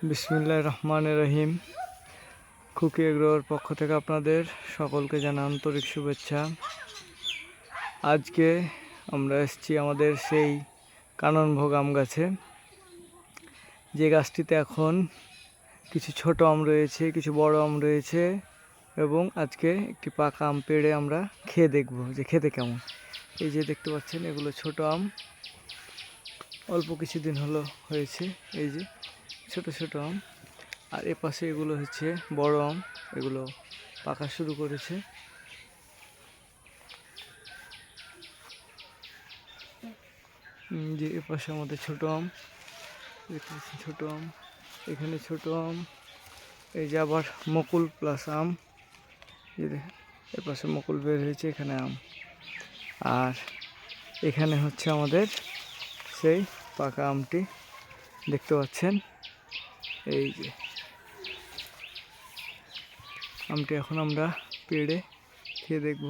বিসমিল্লাহির রহমানির রহিম। খুকি এগ্রোর পক্ষ থেকে আপনাদের সকলকে জানাই আন্তরিক শুভেচ্ছা। আজকে আমরা এসেছি আমাদের সেই কাননভোগ আম গাছে, যে গাছটিতে এখন কিছু ছোট আম রয়েছে, কিছু বড় আম রয়েছে, এবং আজকে একটি পাকা আম পেড়ে আমরা খেয়ে দেখব যে খেতে কেমন। এই যে দেখতে পাচ্ছেন, এগুলো ছোট আম, অল্প কিছুদিন হলো হয়েছে। এই যে ছোট ছোট আম, আর এ পাশে এগুলো হচ্ছে বড় আম, এগুলো পাকা শুরু করেছে। যে এ পাশে আমাদের ছোট আম দেখতে পাচ্ছেন, ছোট আম, এখানে ছোট আম, এই যে আবার মুকুল প্লাস আম, যে দেখেন এ পাশে মুকুল বের হয়েছে, এখানে আম, আর এখানে হচ্ছে আমাদের সেই পাকা আমটি দেখতে পাচ্ছেন। এই যে আমটি এখন আমরা পেড়ে খেয়ে দেখব।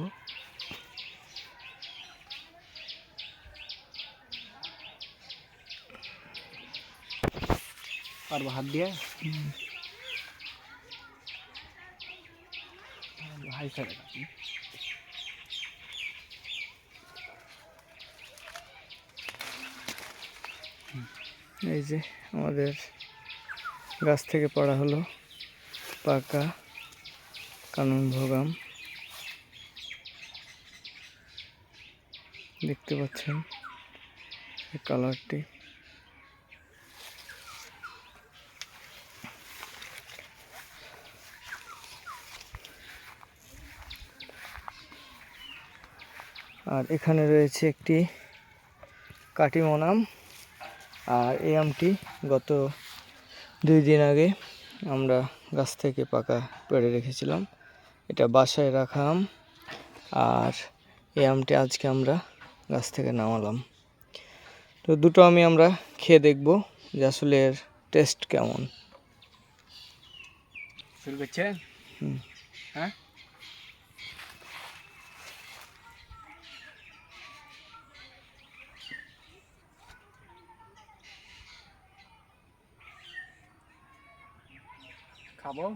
আর হাত দিয়ে হাই সাইড এই যে আমাদের গাছ থেকে পড়া হলো পাকা কাননভোগ আম, দেখতে পাচ্ছেন এই কালারটি। আর এখানে রয়েছে একটি কাটিমন আম, আর এই আমটি গত 2 দিন আগে আমরা গাছ থেকে পাকা পেড়ে রেখেছিলাম। এটা বাসায় রাখা আম, আর এই আমটি আজকে আমরা গাছ থেকে নামালাম। তো দুটো আমি আমরা খেয়ে দেখব যে আসলে এর টেস্ট কেমন। শুরু করছেন? হ্যাঁ, খাবো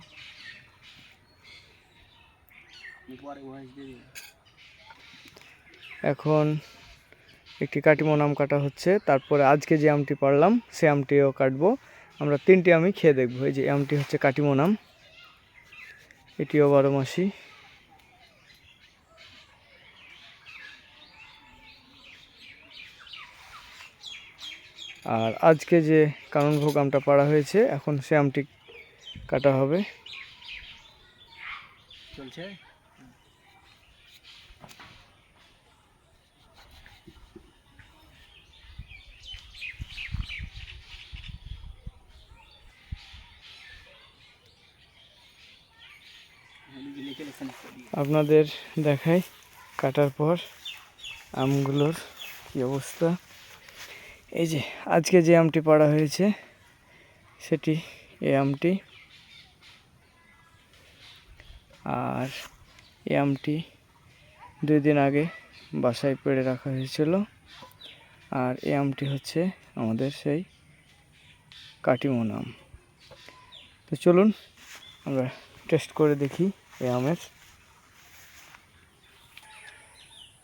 এখন একটি কাটিমন আম কাটা হচ্ছে, তারপরে আজকে যে আমটি পারলাম সে আমটিও কাটবো। আমরা 3টি আমি খেয়ে দেখবো। এই যে আমটি হচ্ছে কাটিমন আম, এটিও 12 মাসি। আর আজকে যে কাননভোগ আমটা পাড়া হয়েছে, এখন সে আমটি কাটা হবে। চলছে। আপনাদের দেখাই কাটার পর আমগুলোর কি অবস্থা। এই যে আজকে যে আমটি পাড়া হয়েছে সেটি এই আমটি, আর এই আমটি 2 দিন আগে বাসায় পেড়ে রাখা হয়েছিল। আর এই আমটি হচ্ছে আমাদের সেই কাটিমন আম। তো চলুন আমরা টেস্ট করে দেখি এই আমের।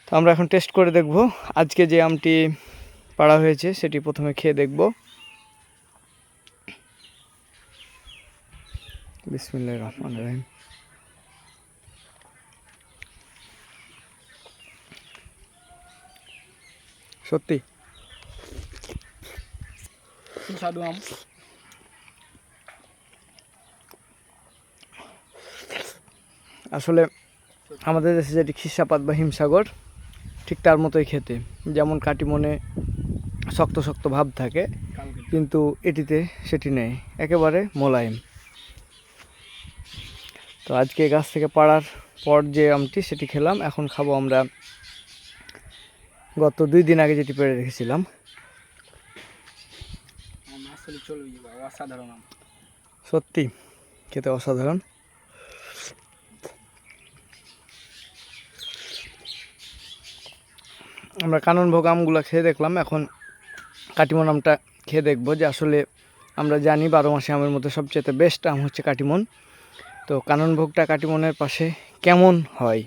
তো আমরা এখন টেস্ট করে দেখব। আজকে যে আমটি পাড়া হয়েছে সেটি প্রথমে খেয়ে দেখব। বিসমিল্লাহির রহমানির রহিম। সত্যি সাধু আম। আসলে আমাদের দেশে যেটি খিসাপাত বা হিমসাগর, ঠিক তার মতোই খেতে। যেমন কাটিমনে শক্ত শক্ত ভাব থাকে, কিন্তু এটিতে সেটি নেই, একেবারে মোলায়েম। তো আজকে গাছ থেকে পাড়ার পর যে আমটি সেটি খেলাম, এখন খাবো আমরা গত 2 দিন আগে যেটি পেড়ে রেখেছিলাম। অসাধারণ আম, সত্যি খেতে অসাধারণ। আমরা কাননভোগ আমগুলো খেয়ে দেখলাম, এখন কাটিমন আমটা খেয়ে দেখবো যে আসলে আমরা জানি 12 মাসে আমের মধ্যে সবচেয়ে বেস্ট আম হচ্ছে কাটিমন। তো কাননভোগটা কাটিমনের পাশে কেমন হয়?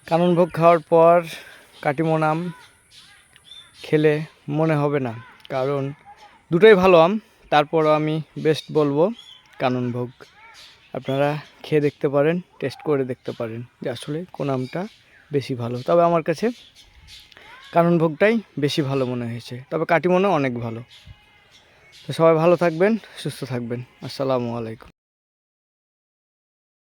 কাননভোগ খাওয়ার পর কাটিমন আম খেলে মনে হবে না, কারণ দুটোই ভালো আম, তারপরও আমি বেস্ট বলবো কাননভোগ। আপনারা খেয়ে দেখতে পারেন, টেস্ট করে দেখতে পারেন যে আসলে কোন আমটা বেশি ভালো। তবে আমার কাছে কাননভোগটাই বেশি ভালো মনে হয়েছে, তবে কাটিমনও অনেক ভালো। তো সবাই ভালো থাকবেন, সুস্থ থাকবেন। আসসালামু আলাইকুম।